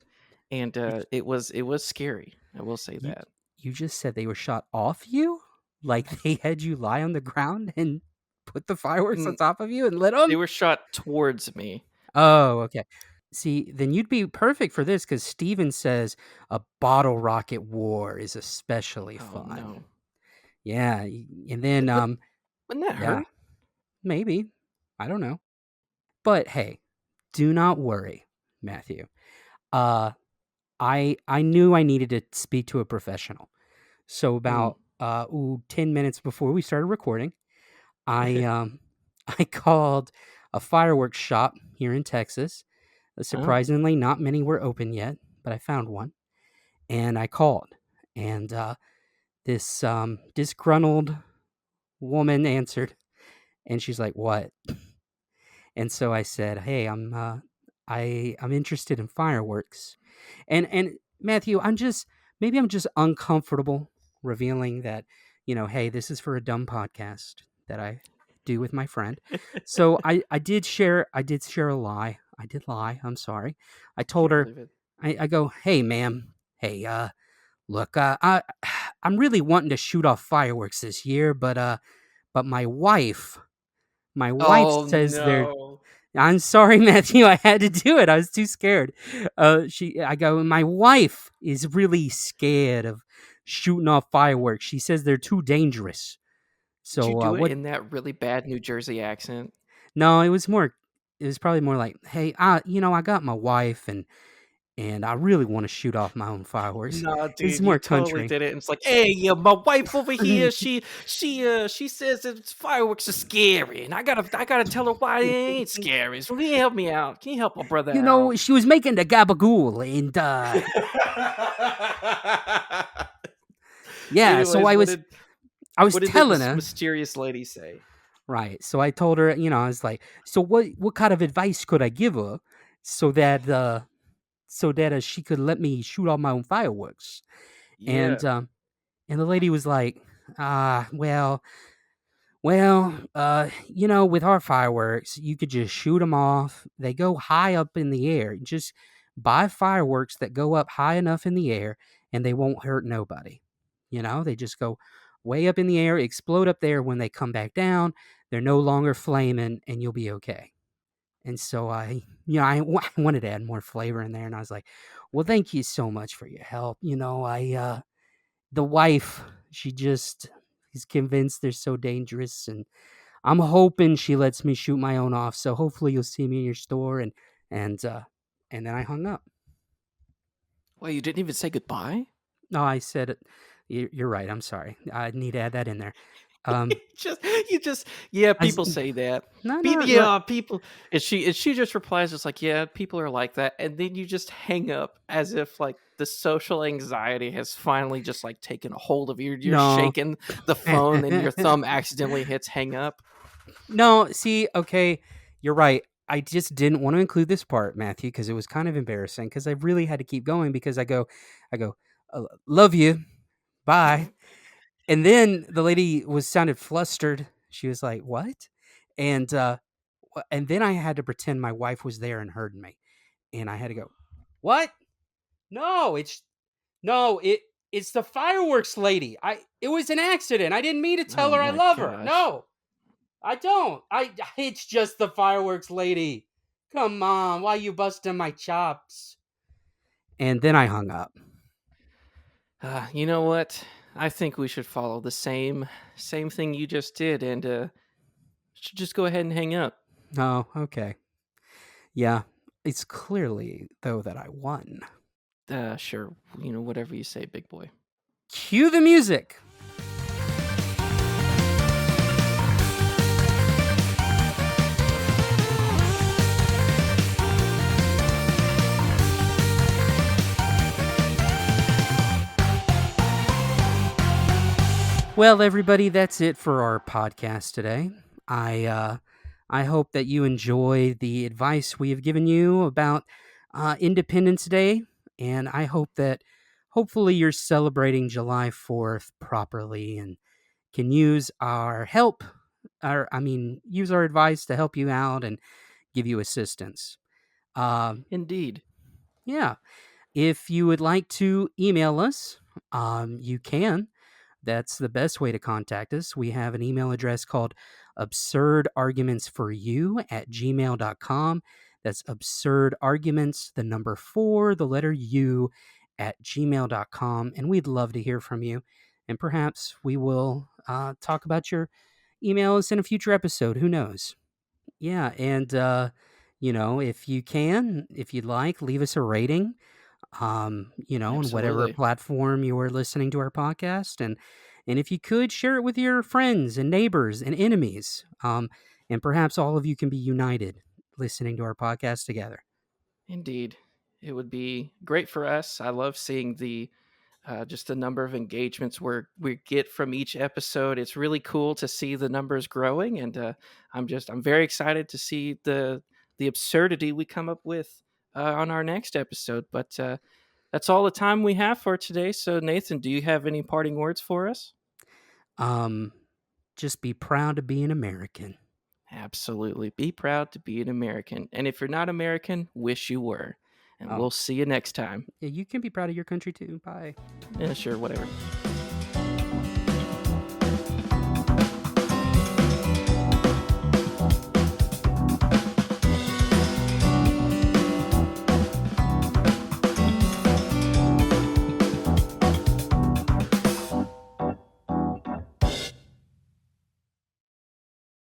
and did it was scary. I will say you that. you just said they were shot off you? Like they had you lie on the ground and put the fireworks on Mm, top of you and lit they them? were shot towards me. Oh, okay. See, then you'd be perfect for this because Steven says a bottle rocket war is especially Oh fun. no! Yeah, and then But wouldn't that yeah, hurt? maybe. I don't know. But hey, do not worry, Matthew. Uh I knew I needed to speak to a professional. So Mm. about 10 minutes before we started recording, I I called a fireworks shop here in Texas. Oh, Surprisingly, not many were open yet, but I found one, and I called, and this disgruntled woman answered, and she's like, "What?" And so I said, "Hey, I'm interested in fireworks." And Matthew, I'm just uncomfortable revealing that, hey, this is for a dumb podcast that I do with my friend. So I did share a lie. I did lie. I'm sorry. I I told can't her believe it. I go, "Hey, ma'am. Hey, look, I'm really wanting to shoot off fireworks this year, but my wife Oh says they're no! I'm sorry, Matthew. I had to do it. I was too scared. I go. My wife is really scared of shooting off fireworks. She says they're too dangerous. Did you So do it what? in that really bad New Jersey accent? No, it was more. It was probably more like, hey, I got my wife and I really want to shoot off my own fireworks. No, It's dude, you more totally country. did it. It's like, hey, my wife over here, she says that fireworks are scary, and I gotta tell her why they ain't scary. So can you help me out? Can you help my brother out? She was making the gabagool, and yeah. So Anyways, I was what did telling this her. mysterious lady say? Right. So I told her, I was like, so what kind of advice could I give her so that she could let me shoot all my own fireworks? Yeah. And and the lady was like, well, with our fireworks, you could just shoot them off. They go high up in the air. Just buy fireworks that go up high enough in the air and they won't hurt nobody. They just go way up in the air, explode up there. When they come back down, they're no longer flaming and you'll be okay. And so I wanted to add more flavor in there. And I was like, well, thank you so much for your help. The wife, she just is convinced they're so dangerous, and I'm hoping she lets me shoot my own off. So hopefully you'll see me in your store, and uh and then I hung up. Well, you didn't even say goodbye. No, I said it. You're right. I'm sorry. I need to add that in there. Um, Yeah, I s- people say that. no, People, no, no. yeah, people. And she just replies just like, yeah, people are like that, and then you just hang up as if like the social anxiety has finally just like taken a hold of you. You're No. shaking the phone, and your thumb accidentally hits hang up. No, see, okay, you're right. I just didn't want to include this part, Matthew, because it was kind of embarrassing. Because I really had to keep going because I go, love you, bye. And then the lady was sounded flustered. She was like, "What?" And and then I had to pretend my wife was there and heard me, and I had to go, "What? No, it's the fireworks lady. It was an accident. I didn't mean to tell Oh her I my love her. gosh. No, I don't. It's just the fireworks lady. Come on, why you busting my chops?" And then I hung up. You know what? I think we should follow the same thing you just did, and should just go ahead and hang up. Oh, okay. Yeah, it's clearly though that I won. Sure. Whatever you say, big boy. Cue the music. Well, everybody, that's it for our podcast today. I hope that you enjoy the advice we have given you about Independence Day, and I hope that hopefully you're celebrating July 4th properly and can use our help, use our advice to help you out and give you assistance. Um, Indeed. yeah, if you would like to email us, you can. That's the best way to contact us. We have an email address called absurdargumentsforyou@gmail.com. That's absurdarguments, the number 4, the letter U, @gmail.com. And we'd love to hear from you. And perhaps we will talk about your emails in a future episode. Who knows? Yeah. And, if you can, if you'd like, leave us a rating on whatever Absolutely. platform you are listening to our podcast, and if you could share it with your friends and neighbors and enemies, and perhaps all of you can be united listening to our podcast together. Indeed. It would be great for us. I love seeing the just the number of engagements we get from each episode. It's really cool to see the numbers growing, and I'm very excited to see the absurdity we come up with on our next episode. But that's all the time we have for today. So Nathan, do you have any parting words for us? Um, just be proud to be an American. Absolutely. Be proud to be an American. And if you're not American, wish you were. And Oh, we'll see you next time. yeah, you can be proud of your country too. Bye. Yeah, sure, whatever.